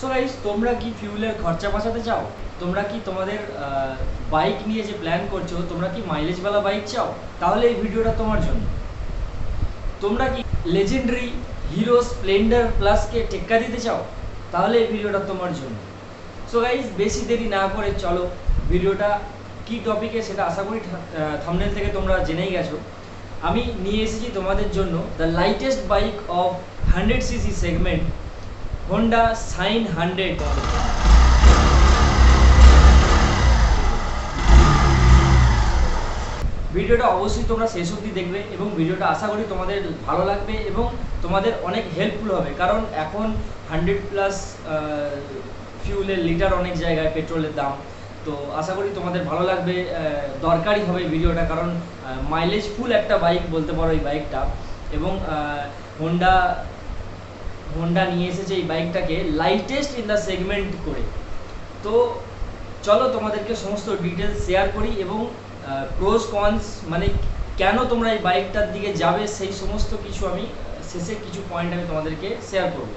So guys, তোমরা কি ফিউলের খরচা বাঁচাতে চাও? তোমরা কি তোমাদের বাইক নিয়ে যে প্ল্যান করছো, তোমরা কি মাইলেজওয়ালা বাইক চাও? তাহলে এই ভিডিওটা তোমার জন্য। তোমরা কি লেজেন্ডারি হিরো স্প্লেন্ডার প্লাসকে টেক্কা দিতে চাও? তাহলে এই ভিডিওটা তোমার জন্য। সো গাইস, বেশি দেরি না করে চলো ভিডিওটা কি টপিকে সেটা আশা করি থাম্বনেল থেকে তোমরা জেনেই গেছো। আমি নিয়ে এসেছি তোমাদের জন্য the lightest bike of 100cc segment, Honda Shine 100। ভিডিওটা অবশ্যই তোমরা শেষ অবধি দেখবে এবং ভিডিওটা আশা করি তোমাদের ভালো লাগবে এবং তোমাদের অনেক হেল্পফুল হবে, কারণ এখন 100+ ফিউলের লিটার অনেক জায়গায় পেট্রোলের দাম। তো আশা করি তোমাদের ভালো লাগবে, দরকারি হবে ভিডিওটা, কারণ মাইলেজ ফুল একটা বাইক বলতে পারো এই বাইকটা। এবং হোন্ডা নিয়ে এসেছে এই বাইকটাকে লাইটেস্ট ইন দ্য সেগমেন্ট করে। তো চলো তোমাদেরকে সমস্ত ডিটেলস শেয়ার করি এবং প্রোস কনস মানে কেন তোমরা এই বাইকটার দিকে যাবে সেই সমস্ত কিছু আমি শেষে কিছু পয়েন্ট আমি তোমাদেরকে শেয়ার করব।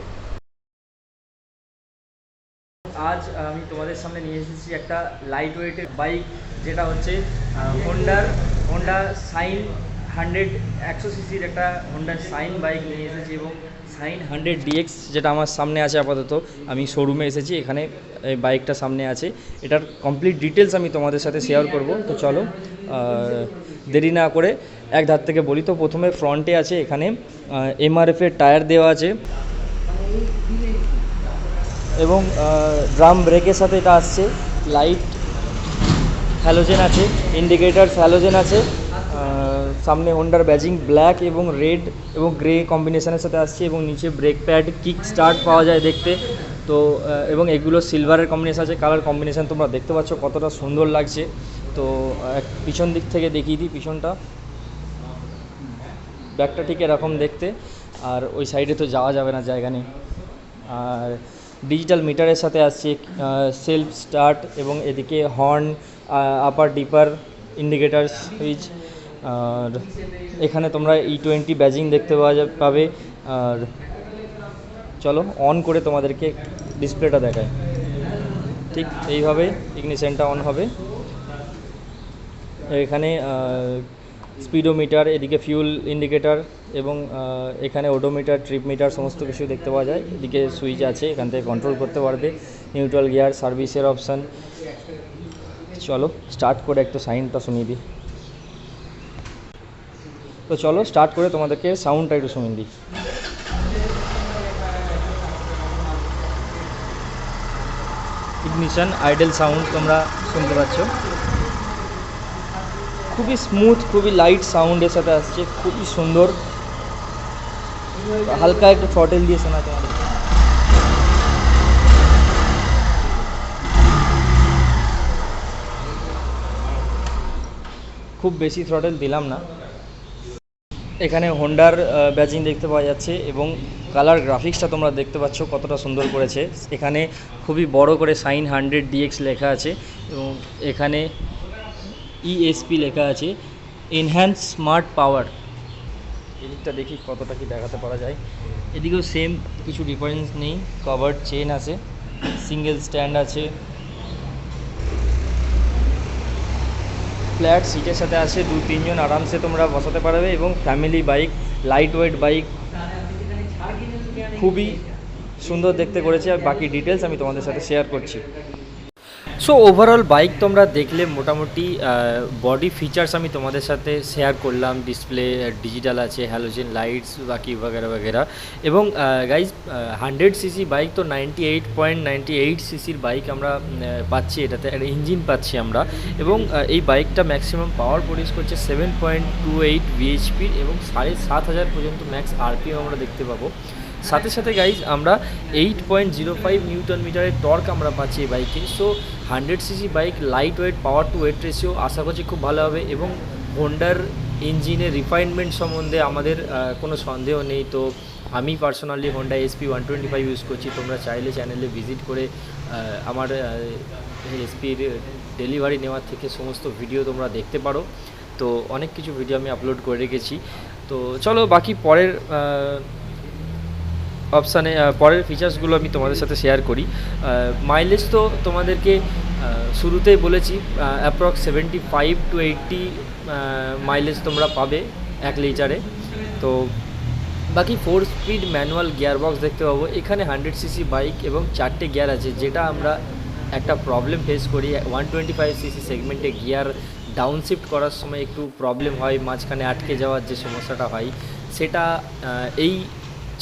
আজ আমি তোমাদের সামনে নিয়ে এসেছি একটা লাইট ওয়েটের বাইক, যেটা হচ্ছে হোন্ডা সাইন 100 একটা হোন্ডা সাইন বাইক নিয়ে এসেছি। এবং সাইন 100DX যেটা আমার সামনে আছে, আপাতত আমি শোরুমে এসেছি, এখানে এই বাইকটা সামনে আছে। এটার কমপ্লিট ডিটেলস আমি তোমাদের সাথে শেয়ার করব। তো চলো দেরি না করে এক ধার থেকে বলি। তো প্রথমে ফ্রন্টে আছে এখানে MRF এর টায়ার দেওয়া আছে এবং ড্রাম ব্রেকের সাথে এটা আসছে। লাইট হ্যালোজেন আছে, ইন্ডিকেটার হ্যালোজেন আছে। সামনে হোন্ডার ব্যাজিং ব্ল্যাক এবং রেড এবং গ্রে কম্বিনেশনের সাথে আসছে এবং নিচে ব্রেক প্যাড, কিক স্টার্ট পাওয়া যায় দেখতে। তো এবং এগুলো সিলভারের কম্বিনেশন আছে, কালার কম্বিনেশন তোমরা দেখতে পাচ্ছ কতটা সুন্দর লাগছে। তো পিছন দিক থেকে দেখিয়ে দিই পিছনটা, ব্যাগটা ঠিক এরকম দেখতে। আর ওই সাইডে তো যাওয়া যাবে না, জায়গা নেই। আর ডিজিটাল মিটারের সাথে আসছে সেলফ স্টার্ট এবং এদিকে হর্ন, আপার ডিপার, ইন্ডিকেটার সুইচ। আর এখানে তোমরা E20 ব্যাজিং দেখতে পাবে। আর চলো অন করে তোমাদেরকে ডিসপ্লেটা দেখায়। ঠিক এইভাবে ইগনিশনটা অন হবে। এখানে স্পিডোমিটার, এদিকে ফিউল ইন্ডিকেটার এবং এখানে ওডোমিটার, ট্রিপ মিটার সমস্ত কিছু দেখতে পাওয়া যায়। এদিকে সুইচ আছে, এখান থেকে কন্ট্রোল করতে পারবে। নিউট্রাল গিয়ার, সার্ভিসের অপশান। চলো স্টার্ট করে একটু সাইনটা শুনিয়ে দিই। তো চলো স্টার্ট করে তোমাদেরকে সাউন্ডটা একটু শুনিয়ে দিই। ইগনিশন আইডেল সাউন্ড তোমরা শুনতে পাচ্ছ, খুবই স্মুথ, খুবই লাইট সাউন্ডের সাথে আসছে, খুবই সুন্দর। হালকা একটু থ্রটেল দিয়ে শোনাতে হবে। খুব বেশি থ্রটেল দিলাম না। এখানে হোন্ডার ব্যাজিং দেখতে পাওয়া যাচ্ছে এবং কালার গ্রাফিক্সটা তোমরা দেখতে পাচ্ছ কতটা সুন্দর করেছে। এখানে খুবই বড় করে সাইন 100DX লেখা আছে এবং এখানে ESP লেখা আছে, এনহ্যান্স স্মার্ট পাওয়ার। এদিকটা দেখি কতটা কি দেখাতে পারা যায়। এদিকেও সেম, কিছু ডিফারেন্স নেই। কভার্ড চেন আছে, সিঙ্গেল স্ট্যান্ড আছে, ফ্ল্যাট সিটের সাথে আছে, 2-3 জন আরামসে তোমরা বসাতে পারবে এবং family bike, light weight bike, খুবই সুন্দর দেখতে করেছে। আর বাকি ডিটেলস আমি তোমাদের সাথে শেয়ার করছি। সো ওভারঅল বাইক তোমরা দেখলে, মোটামুটি বডি ফিচার্স আমি তোমাদের সাথে শেয়ার করলাম। ডিসপ্লে ডিজিটাল আছে, হ্যালোজেন লাইটস, বাকি বাগেরা বাগেরা। এবং গাইজ 100cc বাইক তো 98.98cc বাইক আমরা পাচ্ছি, এটাতে একটা ইঞ্জিন পাচ্ছি আমরা। এবং এই বাইকটা ম্যাক্সিমাম পাওয়ার প্রডিউস করছে 7.28 bhp এবং 7,500 পর্যন্ত ম্যাক্স RPM আমরা দেখতে পাবো। সাথে সাথে গাইজ আমরা 8.05 নিউটন মিটারের টর্ক আমরা পাচ্ছি এই বাইকে। So 100cc bike, light weight, power to weight ratio আশা করছি খুব ভালো হবে। এবং হোন্ডার ইঞ্জিনের রিফাইনমেন্ট সম্বন্ধে আমাদের কোনো সন্দেহ নেই। তো আমি পার্সোনালি হোন্ডা SP 125 ইউজ করছি। তোমরা চাইলে চ্যানেলে ভিজিট করে আমার SPর ডেলিভারি নেওয়ার থেকে সমস্ত ভিডিও তোমরা দেখতে পারো। তো অনেক কিছু ভিডিও আমি আপলোড করে রেখেছি। তো চলো বাকি পরের অপশানে পরের ফিচার্সগুলো আমি তোমাদের সাথে শেয়ার করি। মাইলেজ তো তোমাদেরকে শুরুতেই বলেছি, অ্যাপ্রক্স 75 to 80 মাইলেজ তোমরা পাবে 1 লিটারে। তো বাকি 4 স্পিড ম্যানুয়াল গিয়ারবক্স দেখতে পাবো এখানে। 100 সিসি বাইক এবং 4টে গিয়ার আছে, যেটা আমরা একটা প্রবলেম ফেস করি 125 সিসি সেগমেন্টে গিয়ার ডাউনশিফট করার সময় একটু প্রবলেম হয়, মাঝখানে আটকে যাওয়ার যে সমস্যাটা হয় সেটা এই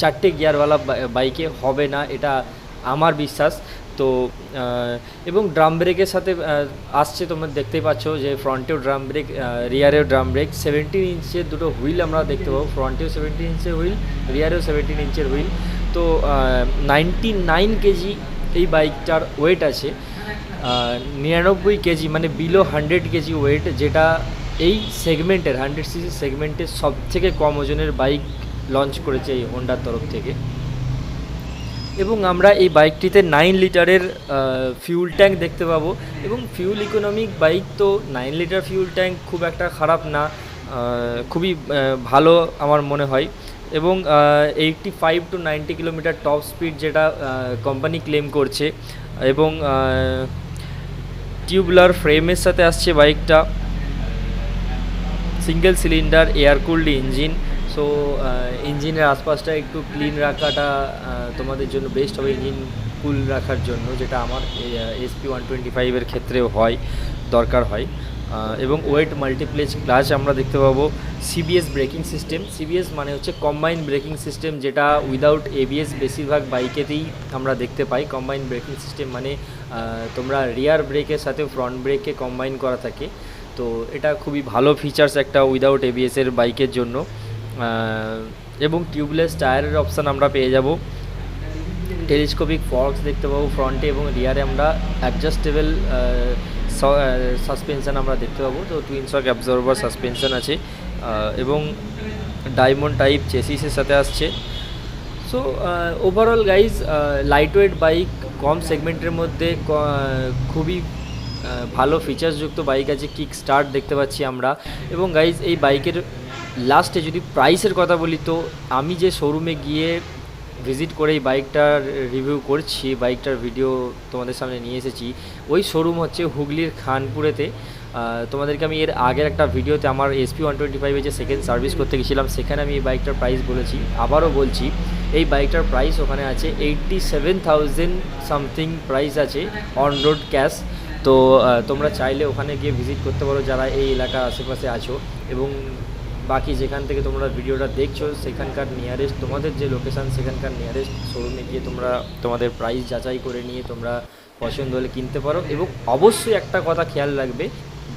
4টে গিয়ারওয়ালা বাইকে হবে না, এটা আমার বিশ্বাস। তো এবং ড্রাম ব্রেকের সাথে আসছে, তোমরা দেখতেই পাচ্ছ যে ফ্রন্টেও ড্রাম ব্রেক, রিয়ারেও ড্রাম ব্রেক। 17 ইঞ্চের দুটো হুইল আমরা দেখতে পাবো, ফ্রন্টেও 17 ইঞ্চের হুইল, রিয়ারেও 17 ইঞ্চের হুইল। তো 99 কেজি এই বাইকটার ওয়েট আছে, 99 কেজি মানে বিলো 100 কেজি ওয়েট, যেটা এই সেগমেন্টের 100 সিসি সেগমেন্টের সবথেকে কম ওজনের বাইক লঞ্চ করেছে এই হোন্ডার তরফ থেকে। এবং আমরা এই বাইকটিতে 9 লিটারের ফিউল ট্যাঙ্ক দেখতে পাবো, এবং ফিউল ইকোনমিক বাইক, তো 9 লিটার ফিউল ট্যাঙ্ক খুব একটা খারাপ না, খুবই ভালো আমার মনে হয়। এবং 85 to 90 কিলোমিটার টপ স্পিড যেটা কোম্পানি ক্লেম করছে। এবং টিউবুলার ফ্রেমের সাথে আসছে বাইকটা, single cylinder air cooled engine. So ইঞ্জিনের আশপাশটা একটু ক্লিন রাখাটা তোমাদের জন্য বেস্ট হবে, ইঞ্জিন কুল রাখার জন্য, যেটা আমার SP125-এর ক্ষেত্রেও হয়, দরকার হয়। এবং ওয়েট মাল্টিপ্লেক্স ক্লাচ আমরা দেখতে পাবো। সিবিএস ব্রেকিং সিস্টেম, সিবিএস মানে হচ্ছে কম্বাইন্ড ব্রেকিং সিস্টেম, যেটা উইদাউট এবিএস বেশিরভাগ বাইকেতেই আমরা দেখতে পাই। কম্বাইন্ড ব্রেকিং সিস্টেম মানে তোমরা রিয়ার ব্রেকের সাথে ফ্রন্ট ব্রেককে কম্বাইন করা থাকে। তো এটা খুবই ভালো ফিচার্স একটা উইদাউট এবিএসের বাইকের জন্য। এবং টিউবলেস টায়ারের অপশান আমরা পেয়ে যাব। টেলিস্কোপিক ফর্কস দেখতে পাবো ফ্রন্টে, এবং রিয়ারে আমরা অ্যাডজাস্টেবল সাসপেনশান আমরা দেখতে পাবো। তো টুইন শক অ্যাবজর্ভার সাসপেনশান আছে, এবং ডায়মন্ড টাইপ চেসিসের সাথে আসছে। So overall guys, light weight bike, কম সেগমেন্টের মধ্যে খুবই ভালো ফিচার্সযুক্ত বাইক আছে। কিক স্টার্ট দেখতে পাচ্ছি আমরা। এবং গাইজ, এই বাইকের লাস্টে যদি প্রাইসের কথা বলি, তো আমি যে শোরুমে গিয়ে ভিজিট করে এই বাইকটার রিভিউ করছি, বাইকটার ভিডিও তোমাদের সামনে নিয়ে এসেছি, ওই শোরুম হচ্ছে হুগলির খানপুরেতে। তোমাদেরকে আমি এর আগের একটা ভিডিওতে আমার SP125-এ যে সেকেন্ড সার্ভিস করতে গেছিলাম, সেখানে আমি এই বাইকটার প্রাইস বলেছি, আবারও বলছি, এই বাইকটার প্রাইস ওখানে আছে 87,000 সামথিং প্রাইস আছে অন রোড ক্যাশ। তো তোমরা চাইলে ওখানে গিয়ে ভিজিট করতে পারো যারা এই এলাকার আশেপাশে আছো। এবং বাকি যেখান থেকে তোমরা ভিডিওটা দেখছো, সেখানকার নিয়ারেস্ট তোমাদের যে লোকেশান, সেখানকার নিয়ারেস্ট শোরুমে গিয়ে তোমরা তোমাদের প্রাইস যাচাই করে নিয়ে তোমরা পছন্দ হলে কিনতে পারো। এবং অবশ্যই একটা কথা খেয়াল রাখবে,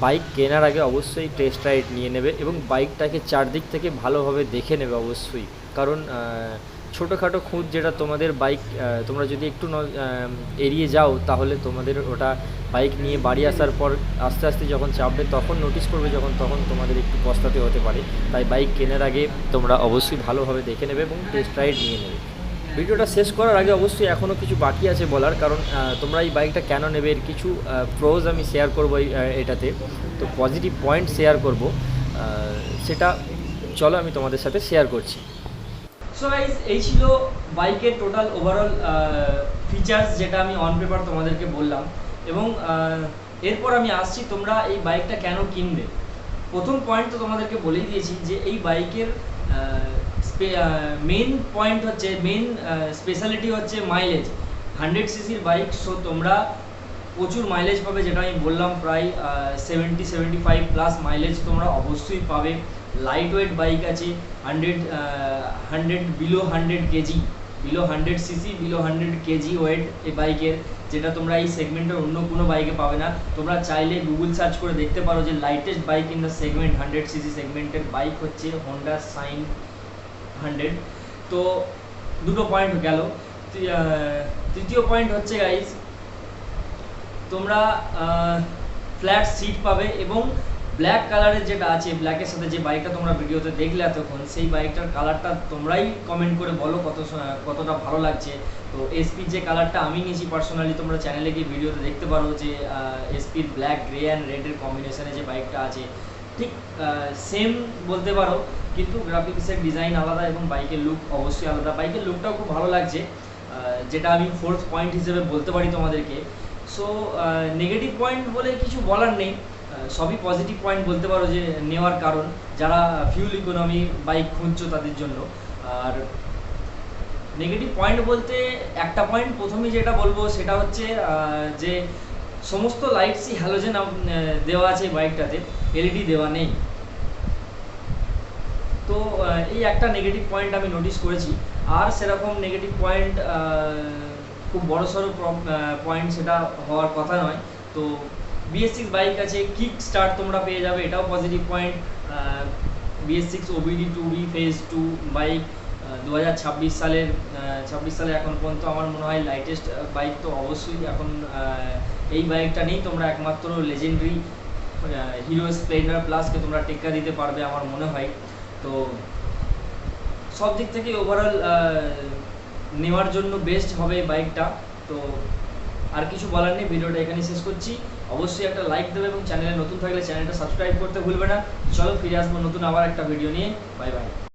বাইক কেনার আগে অবশ্যই টেস্ট রাইড নিয়ে নেবে, এবং বাইকটাকে চারদিক থেকে ভালোভাবে দেখে নেবে অবশ্যই। কারণ ছোটোখাটো খুঁত যেটা তোমাদের বাইক, তোমরা যদি একটু এড়িয়ে যাও, তাহলে তোমাদের ওটা বাইক নিয়ে বাড়ি আসার পর আস্তে আস্তে যখন চাপবে, তখন নোটিস করবে, তখন তোমাদের একটু পস্তাতে হতে পারে। তাই বাইক কেনার আগে তোমরা অবশ্যই ভালোভাবে দেখে নেবে এবং টেস্ট রাইড নিয়ে নেবে। ভিডিওটা শেষ করার আগে অবশ্যই এখনও কিছু বাকি আছে বলার, কারণ তোমরা এই বাইকটা কেন নেবে এর কিছু প্রোজ আমি শেয়ার করবো এটাতে। তো পজিটিভ পয়েন্ট শেয়ার করব, সেটা চলো আমি তোমাদের সাথে শেয়ার করছি। সো গাইস, এই ছিল বাইকের টোটাল ওভারঅল ফিচার্স, যেটা আমি অন পেপার তোমাদেরকে বললাম। এবং এরপর আমি আসছি তোমরা এই বাইকটা কেন কিনবে। প্রথম পয়েন্ট তো তোমাদেরকে বলেই দিয়েছি যে এই বাইকের মেন পয়েন্ট হচ্ছে, মেন স্পেশালিটি হচ্ছে মাইলেজ। 100 সিসির বাইক, সো তোমরা প্রচুর মাইলেজ পাবে, যেটা আমি বললাম, প্রায় 70-75 প্লাস মাইলেজ তোমরা অবশ্যই পাবে। লাইট ওয়েট বাইক আছে, 100 below 100 KG, below 100 CC, below 100 KG weight এই বাইকের, যেটা তোমরা এই সেগমেন্টের অন্য কোনো বাইকে পাবে না। তোমরা চাইলে গুগল সার্চ করে দেখতে পারো যে lightest bike in the segment 100 CC সেগমেন্টের বাইক হচ্ছে হোন্ডা সাইন 100। তো দুটো পয়েন্ট গেল। তৃতীয় পয়েন্ট হচ্ছে গাইজ, তোমরা ফ্ল্যাট সিট পাবে, এবং ব্ল্যাক কালারের যেটা আছে, ব্ল্যাকের সাথে যে বাইকটা তোমরা ভিডিওতে দেখলে এতক্ষণ, সেই বাইকটার কালারটা তোমরাই কমেন্ট করে বলো কতটা ভালো লাগছে। তো এসপির যে কালারটা আমি নিয়েছি পার্সোনালি, তোমরা চ্যানেলে গিয়ে ভিডিওতে দেখতে পারো যে এসপির ব্ল্যাক, গ্রে অ্যান্ড রেডের কম্বিনেশনে যে বাইকটা আছে, ঠিক সেম বলতে পারো, কিন্তু গ্রাফিক্সের ডিজাইন আলাদা এবং বাইকের লুক অবশ্যই আলাদা। বাইকের লুকটাও খুব ভালো লাগছে, যেটা আমি ফোর্থ পয়েন্ট হিসেবে বলতে পারি তোমাদেরকে। সো নেগেটিভ পয়েন্ট বলে কিছু বলার নেই, সবই পজিটিভ পয়েন্ট বলতে পারো যে নেওয়ার কারণ, যারা ফিউল ইকোনমি বাইক খুঁজছো তাদের জন্য। আর নেগেটিভ পয়েন্ট বলতে একটা পয়েন্ট প্রথমেই যেটা বলবো সেটা হচ্ছে যে সমস্ত লাইটসই হ্যালোজেন দেওয়া আছে বাইকটাতে, এলইডি দেওয়া নেই। তো এই একটা নেগেটিভ পয়েন্ট আমি নোটিস করেছি। আর সেরকম নেগেটিভ পয়েন্ট খুব বড়সড় পয়েন্ট সেটা হওয়ার কথা নয়। তো BS6 বাইক আছে, কিক স্টার্ট তোমরা পেয়ে যাবে, এটাও positive point. BS6 OBD 2B phase 2 bike 2026 সালের 26 সালে এখন পর্যন্ত আমার মনে হয় লাইটেস্ট বাইক। তো অবশ্যই এখন এই বাইকটা নেই তোমরা একমাত্র লেজেন্ডারি হিরো স্প্লেন্ডার প্লাসকে তোমরা টেক্কা দিতে পারবে আমার মনে হয়। তো সব দিক থেকে ওভারঅল নেওয়ার জন্য বেস্ট হবে বাইকটা। তো আর কিছু বলার নেই, ভিডিওটা এখানেই শেষ করছি। অবশ্যই একটা লাইক দেবে এবং চ্যানেলে নতুন থাকলে চ্যানেলটা সাবস্ক্রাইব করতে ভুলবে না। চলো ফিরে আসবো নতুন আবার একটা ভিডিও নিয়ে। Bye bye.